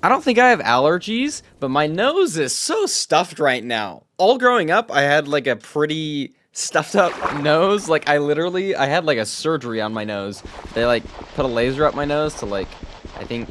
I don't think I have allergies, but my nose is so stuffed right now. All growing up, I had like a pretty stuffed up nose. Like I had like a surgery on my nose. They like put a laser up my nose to like, I think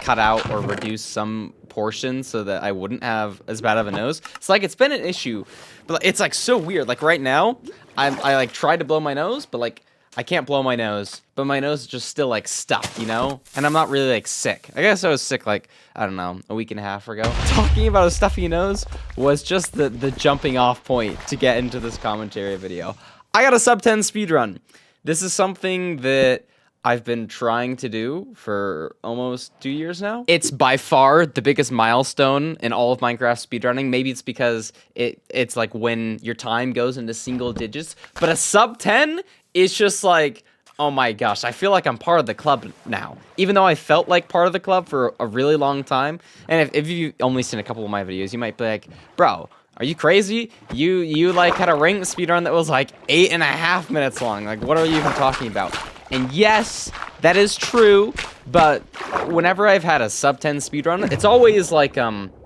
cut out or reduce some portion so that I wouldn't have as bad of a nose. It's like, it's been an issue, but it's like so weird. Like right now, I like tried to blow my nose, but like I can't blow my nose, but my nose is just still like stuffed, you know? And I'm not really like sick. I guess I was sick like, I don't know, a week and a half ago. Talking about a stuffy nose was just the jumping off point to get into this commentary video. I got a sub 10 speedrun. This is something that I've been trying to do for almost 2 years now. It's by far the biggest milestone in all of Minecraft speedrunning. Maybe it's because it's like when your time goes into single digits, but a sub 10 is just like, oh my gosh, I feel like I'm part of the club now. Even though I felt like part of the club for a really long time. And if you've only seen a couple of my videos, you might be like, bro, are you crazy? You like had a ranked speedrun that was like 8.5 minutes long. Like, what are you even talking about? And yes, that is true, but whenever I've had a sub 10 speedrun, it's always like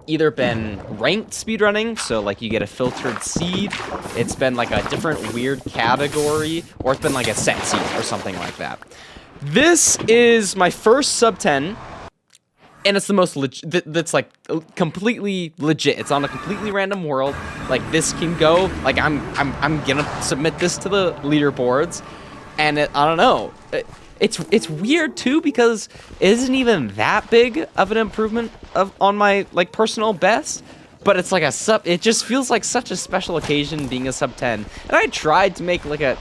either been ranked speedrunning, so like you get a filtered seed, it's been like a different weird category, or it's been like a set seed or something like that. This is my first sub 10, and it's the most legit, that's like completely legit. It's on a completely random world. Like this can go, like I'm gonna submit this to the leaderboards. And I don't know, it's weird too because it isn't even that big of an improvement on my like personal best, but it's like it just feels like such a special occasion being a sub 10. And I tried to make like a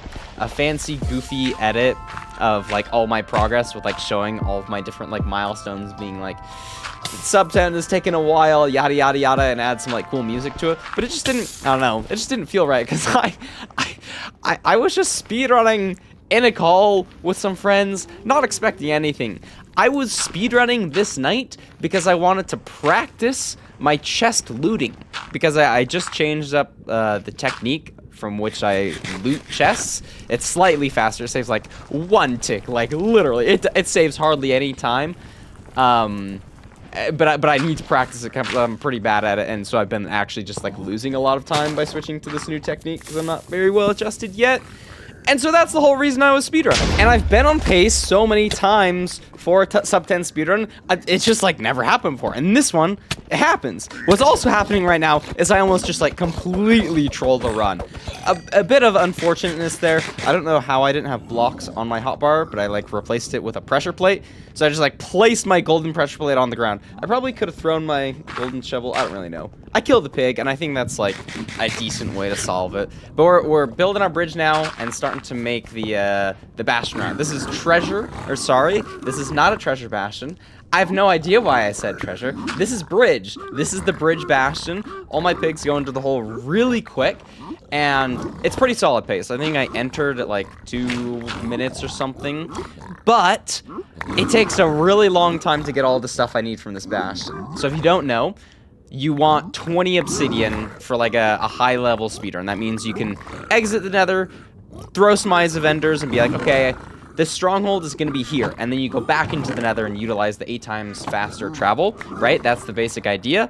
fancy goofy edit of like all my progress with like showing all of my different like milestones, being like sub 10 is taking a while, yada yada yada, and add some like cool music to it. But it just didn't, I don't know, it just didn't feel right because I was just speedrunning in a call with some friends, not expecting anything. I was speedrunning this night because I wanted to practice my chest looting, because I just changed up the technique from which I loot chests. It's slightly faster, it saves like 1 tick, like literally, it saves hardly any time. But I need to practice it. I'm pretty bad at it, and so I've been actually just like losing a lot of time by switching to this new technique because I'm not very well adjusted yet. And so that's the whole reason I was speedrunning. And I've been on pace so many times for a sub 10 speedrun, it's just like never happened before. And this one, it happens. What's also happening right now is I almost just like completely trolled the run. A bit of unfortunateness there. I don't know how I didn't have blocks on my hotbar, but I like replaced it with a pressure plate. So I just like placed my golden pressure plate on the ground. I probably could have thrown my golden shovel. I don't really know. I killed the pig, and I think that's like a decent way to solve it. But we're building our bridge now and starting to make the bastion run. This is treasure, or sorry, this is not a treasure bastion. I have no idea why I said treasure. This is bridge. This is the bridge bastion. All my pigs go into the hole really quick, and it's pretty solid pace. I think I entered at like 2 minutes or something, but it takes a really long time to get all the stuff I need from this bastion. So if you don't know, you want 20 obsidian for like a high level speedrun. That means you can exit the nether, throw some eyes of enders, and be like, okay, this stronghold is going to be here. And then you go back into the nether and utilize the 8 times faster travel, right? That's the basic idea.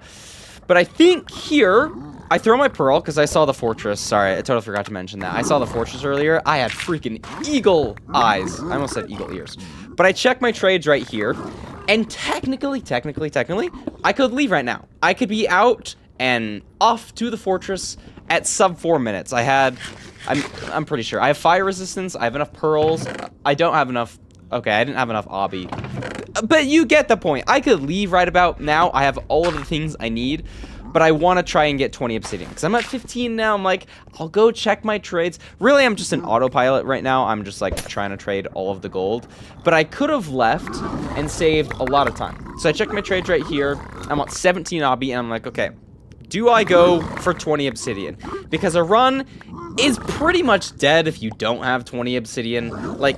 But I think here, I throw my pearl because I saw the fortress. Sorry, I totally forgot to mention that. I saw the fortress earlier. I had freaking eagle eyes. I almost said eagle ears. But I check my trades right here. And technically, I could leave right now. I could be out and off to the fortress at sub 4 minutes. I'm pretty sure. I have fire resistance. I have enough pearls. I don't have enough. Okay, I didn't have enough obby. But you get the point. I could leave right about now. I have all of the things I need. But I want to try and get 20 obsidian. Because I'm at 15 now. I'm like, I'll go check my trades. Really, I'm just an autopilot right now. I'm just like trying to trade all of the gold. But I could have left and saved a lot of time. So I checked my trades right here. I'm at 17 obby. And I'm like, okay, do I go for 20 obsidian? Because a run is pretty much dead if you don't have 20 obsidian. Like,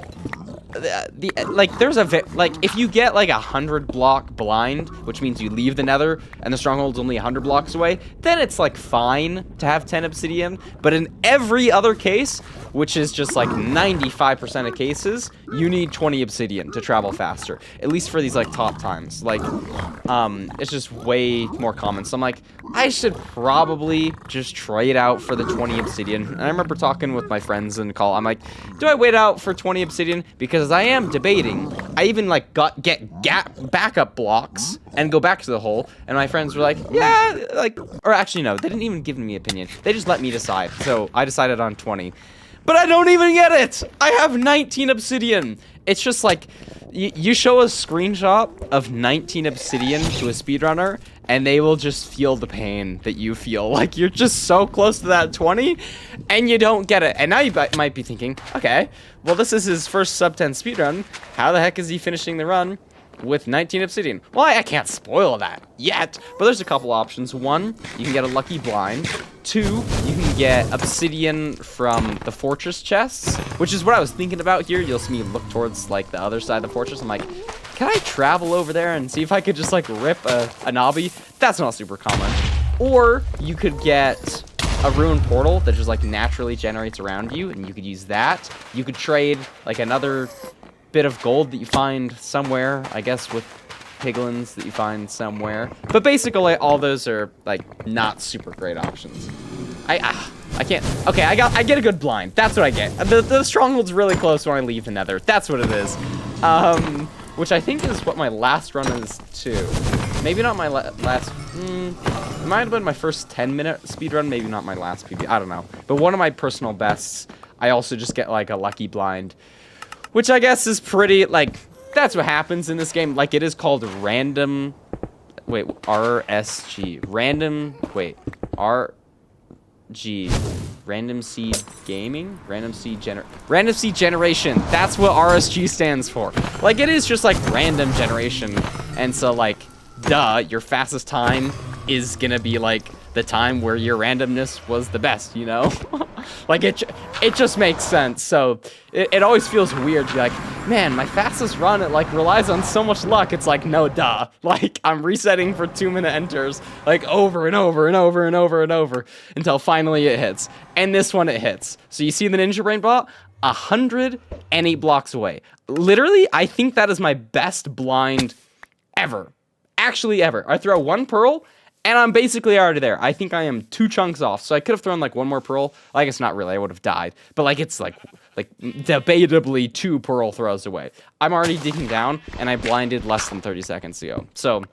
there's if you get like 100 block blind, which means you leave the nether and the stronghold's only 100 blocks away, then it's like fine to have 10 obsidian. But in every other case, which is just like 95% of cases, you need 20 obsidian to travel faster, at least for these like top times. Like, it's just way more common. So I'm like, I should probably just trade out for the 20 obsidian. And I remember talking with my friends in call. I'm like, do I wait out for 20 obsidian? Because I am debating. I even like get backup blocks and go back to the hole. And my friends were like, yeah, like, or actually no, they didn't even give me opinion. They just let me decide. So I decided on 20. But I don't even get it! I have 19 obsidian! It's just like, you show a screenshot of 19 obsidian to a speedrunner, and they will just feel the pain that you feel. Like, you're just so close to that 20, and you don't get it. And now you might be thinking, okay, well, this is his first sub 10 speedrun. How the heck is he finishing the run with 19 obsidian? Well, I can't spoil that yet, but there's a couple options. One, you can get a lucky blind. Two, you can get obsidian from the fortress chests, which is what I was thinking about here. You'll see me look towards like the other side of the fortress. I'm like, can I travel over there and see if I could just like rip a knobby? That's not super common. Or you could get a ruined portal that just like naturally generates around you, and you could use that. You could trade like another bit of gold that you find somewhere, I guess, with piglins that you find somewhere. But basically, all those are like not super great options. I can't. Okay, I get a good blind. That's what I get. The stronghold's really close when I leave the Nether. That's what it is. Which I think is what my last run is too. Maybe not my last. It might have been my first 10-minute speedrun. Maybe not my last PB. I don't know. But one of my personal bests. I also just get like a lucky blind, which I guess is pretty, like, that's what happens in this game. Like, it is called random, wait, RSG. Random, wait, RG. Random Seed Gaming? Random Seed Generation. That's what RSG stands for. Like, it is just, like, random generation. And so, like, duh, your fastest time is gonna be, like, the time where your randomness was the best, you know? Like, it just makes sense. So it always feels weird to be like, man, my fastest run, it like relies on so much luck. It's like, no, duh. Like, I'm resetting for 2-minute enters, like over and over and over and over and over until finally it hits. And this one, it hits. So you see the Ninja Brain bot? 108 blocks away. Literally, I think that is my best blind ever. Actually, ever. I throw one pearl, and I'm basically already there. I think I am 2 chunks off. So I could have thrown like one more pearl. I guess not really. I would have died. But like it's like debatably 2 pearl throws away. I'm already digging down, and I blinded less than 30 seconds ago. So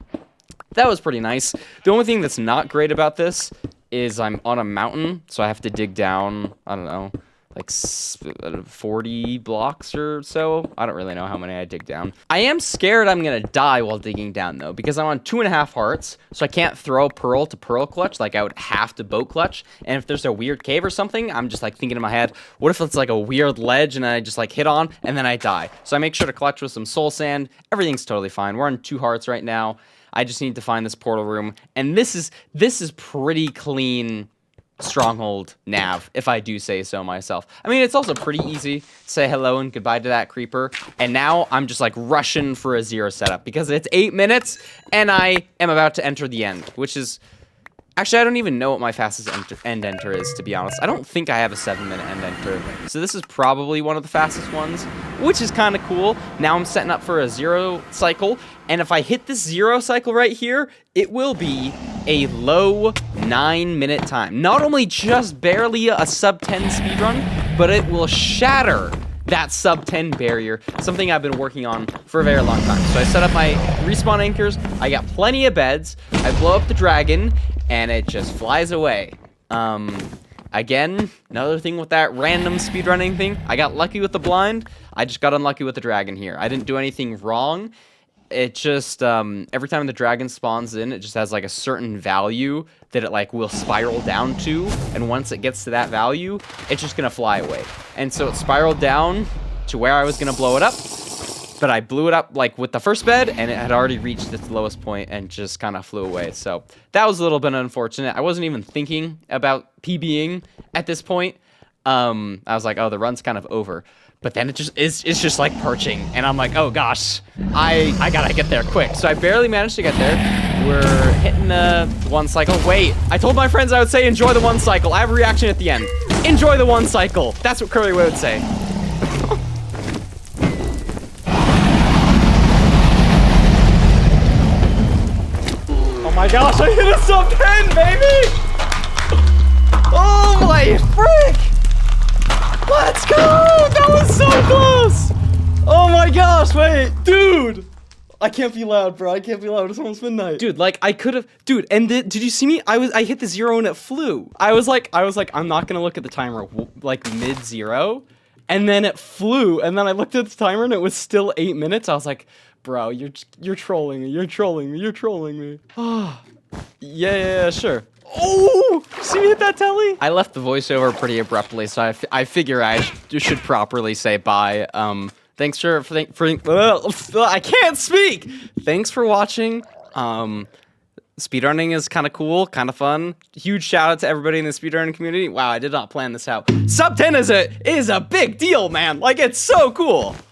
that was pretty nice. The only thing that's not great about this is I'm on a mountain, so I have to dig down, I don't know, like 40 blocks or so. I don't really know how many I dig down. I am scared I'm gonna die while digging down though, because I'm on 2.5 hearts, so I can't throw pearl to pearl clutch. Like I would have to boat clutch. And if there's a weird cave or something, I'm just like thinking in my head, what if it's like a weird ledge and I just like hit on and then I die? So I make sure to clutch with some soul sand. Everything's totally fine. We're on 2 hearts right now. I just need to find this portal room, and this is pretty clean stronghold nav, if I do say so myself. I mean, it's also pretty easy to say hello and goodbye to that creeper, and now I'm just like rushing for a 0 setup because it's 8 minutes and I am about to enter the end, which is actually, I don't even know what my fastest end enter is, to be honest. I don't think I have a 7-minute end enter, so this is probably one of the fastest ones, which is kind of cool. Now I'm setting up for a 0 cycle, and if I hit this 0 cycle right here, it will be a low 9-minute time. Not only just barely a sub 10 speedrun, but it will shatter that sub 10 barrier, something I've been working on for a very long time. So I set up my respawn anchors, I got plenty of beds, I blow up the dragon, and it just flies away. Again, another thing with that random speedrunning thing, I got lucky with the blind, I just got unlucky with the dragon here. I didn't do anything wrong. It just, every time the dragon spawns in, it just has like a certain value that it like will spiral down to, and once it gets to that value, it's just gonna fly away. And so it spiraled down to where I was gonna blow it up, but I blew it up like with the first bed, and it had already reached its lowest point and just kind of flew away. So that was a little bit unfortunate. I wasn't even thinking about PBing at this point. I was like, oh, the run's kind of over. But then it's just like perching, and I'm like, oh gosh, I gotta get there quick. So I barely managed to get there. We're hitting the 1 cycle. Wait, I told my friends I would say enjoy the 1 cycle. I have a reaction at the end. Enjoy the 1 cycle. That's what Curly would say. my gosh, I hit a sub 10, baby! Oh my frick! Let's go! That was so close! Oh my gosh, wait, dude! I can't be loud, bro. I can't be loud. It's almost midnight. Dude, like, I could have... Dude, and did you see me? I hit the 0 and it flew. I was like, I'm not gonna look at the timer, like, mid-0. And then it flew, and then I looked at the timer and it was still 8 minutes. I was like, bro, you're trolling me. You're trolling me. You're trolling me. Oh, yeah, sure. Oh, see me hit that telly? I left the voiceover pretty abruptly, so I figure I should properly say bye. Thanks for I can't speak. Thanks for watching. Speedrunning is kind of cool, kind of fun. Huge shout out to everybody in the speedrunning community. Wow, I did not plan this out. Sub 10 is a big deal, man. Like, it's so cool.